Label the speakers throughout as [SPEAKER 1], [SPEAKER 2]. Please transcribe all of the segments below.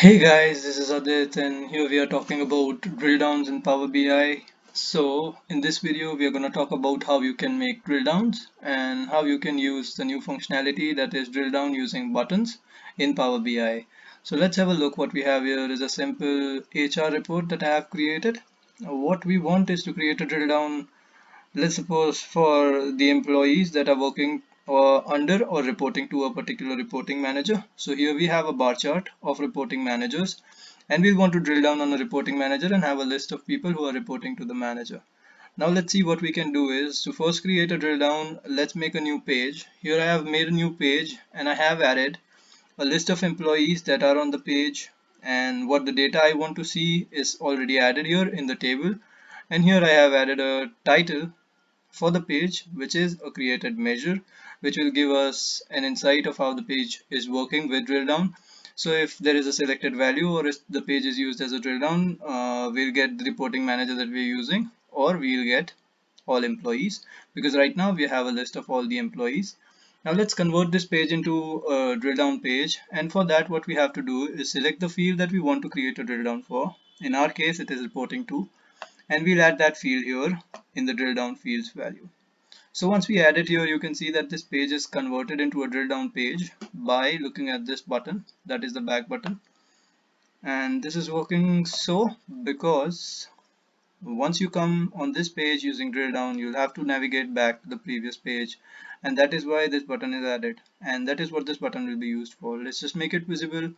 [SPEAKER 1] Hey guys, this is Adit and here we are talking about drill downs in Power BI. So in this video we are going to talk about how you can make drill downs and how you can use the new functionality that is drill down using buttons in Power BI. So let's have a look. What we have here is a simple HR report that I have created. What we want is to create a drill down, let's suppose, for the employees that are working under or reporting to a particular reporting manager. So here we have a bar chart of reporting managers, and we want to drill down on a reporting manager and have a list of people who are reporting to the manager. Now let's see what we can do is to first create a drill down. Let's make a new page. Here I have made a new page and I have added a list of employees that are on the page, and what the data I want to see is already added here in the table. And here I have added a title for the page, which is a created measure, which will give us an insight of how the page is working with drill down. So if there is a selected value or if the page is used as a drill down, we'll get the reporting manager that we're using, or we'll get all employees, because right now we have a list of all the employees. Now let's convert this page into a drill down page, and for that what we have to do is select the field that we want to create a drill down for. In our case it is reporting to, and we'll add that field here in the drill down fields value. So once we add it here, you can see that this page is converted into a drill down page by looking at this button, that is the back button. And this is working so because once you come on this page using drill down, you'll have to navigate back to the previous page, and that is why this button is added, and that is what this button will be used for. Let's just make it visible.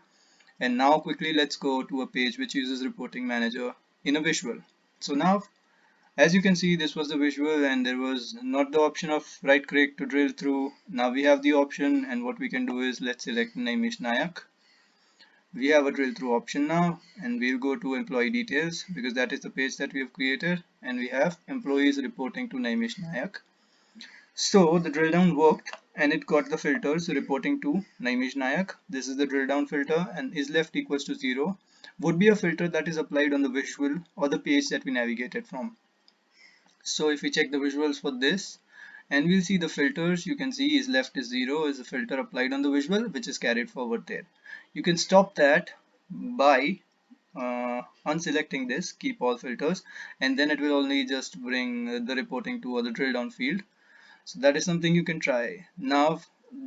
[SPEAKER 1] And now quickly let's go to a page which uses reporting manager in a visual. So now, as you can see, this was the visual and there was not the option of right click to drill through. Now we have the option, and what we can do is let's select Naimish Nayak. We have a drill through option now, and we'll go to employee details because that is the page that we have created, and we have employees reporting to Naimish Nayak. So the drill down worked and it got the filters reporting to Naimish Nayak. This is the drill down filter, and is left equals to 0 would be a filter that is applied on the visual or the page that we navigated from. So if we check the visuals for this, and we'll see the filters, you can see is left is 0 is a filter applied on the visual which is carried forward there. You can stop that by unselecting this keep all filters, and then it will only just bring the reporting to or the drill down field. So that is something you can try. Now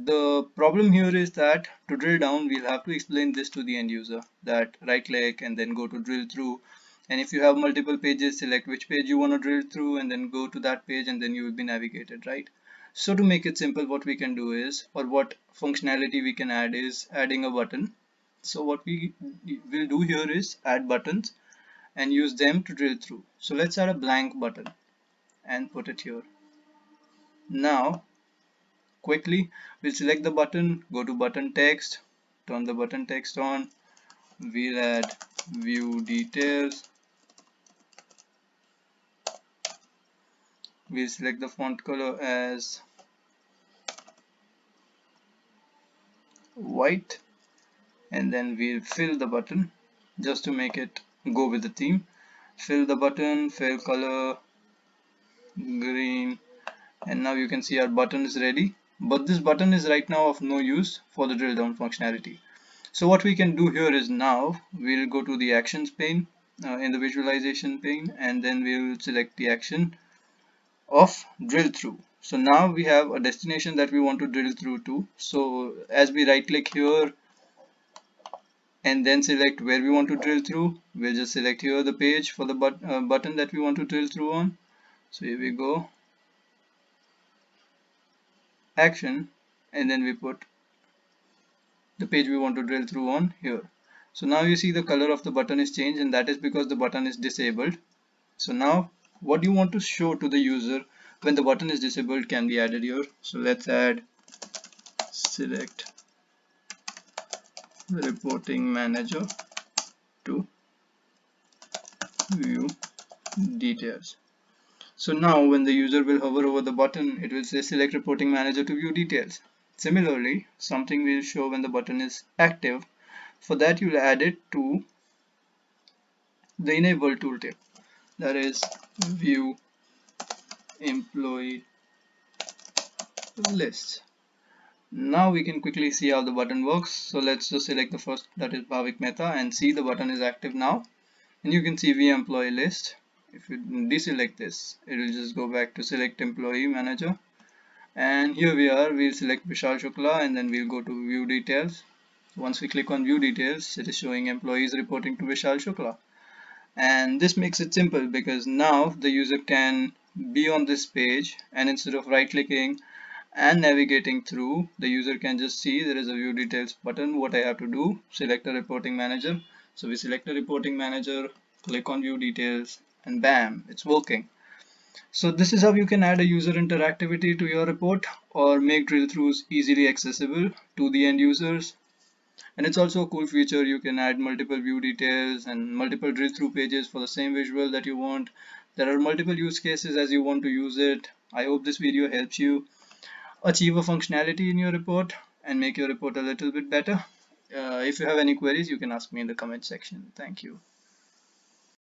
[SPEAKER 1] the problem here is that to drill down we'll have to explain this to the end user, that right click and then go to drill through, and if you have multiple pages, select which page you want to drill through and then go to that page, and then you will be navigated, right? So to make it simple, what we can do is, or what functionality we can add is adding a button. So what we will do here is add buttons and use them to drill through. So let's add a blank button and put it here. Now quickly we'll select the button, go to button text, turn the button text on, we'll add view details, we'll select the font color as white, and then we'll fill the button just to make it go with the theme. Fill the button, fill color green, and now you can see our button is ready, but this button is right now of no use for the drill down functionality. So what we can do here is, now we'll go to the actions pane in the visualization pane, and then we'll select the action of drill through. So now we have a destination that we want to drill through to. So as we right click here and then select where we want to drill through, we'll just select here the page for the button that we want to drill through on. So here we go, action, and then we put the page we want to drill through on here. So now you see the color of the button is changed, and that is because the button is disabled. So now what you want to show to the user when the button is disabled can be added here. So let's add select reporting manager to view details. So now when the user will hover over the button, it will say select reporting manager to view details. Similarly, something will show when the button is active. For that, you'll add it to the enable tooltip, that is view employee lists. Now we can quickly see how the button works. So let's just select the first, that is Bhavik Mehta, and see the button is active now. And you can see view employee list. If you deselect this, it will just go back to select employee manager. And here we are, we'll select Vishal Shukla and then we'll go to view details. Once we click on view details, it is showing employees reporting to Vishal Shukla. And this makes it simple because now the user can be on this page, and instead of right clicking and navigating through, the user can just see there is a view details button. What I have to do, select a reporting manager. So we select a reporting manager, click on view details, and bam, it's working. So this is how you can add a user interactivity to your report or make drill throughs easily accessible to the end users. And it's also a cool feature. You can add multiple view details and multiple drill through pages for the same visual that you want. There are multiple use cases as you want to use it. I hope this video helps you achieve a functionality in your report and make your report a little bit better. If you have any queries, you can ask me in the comment section. Thank you.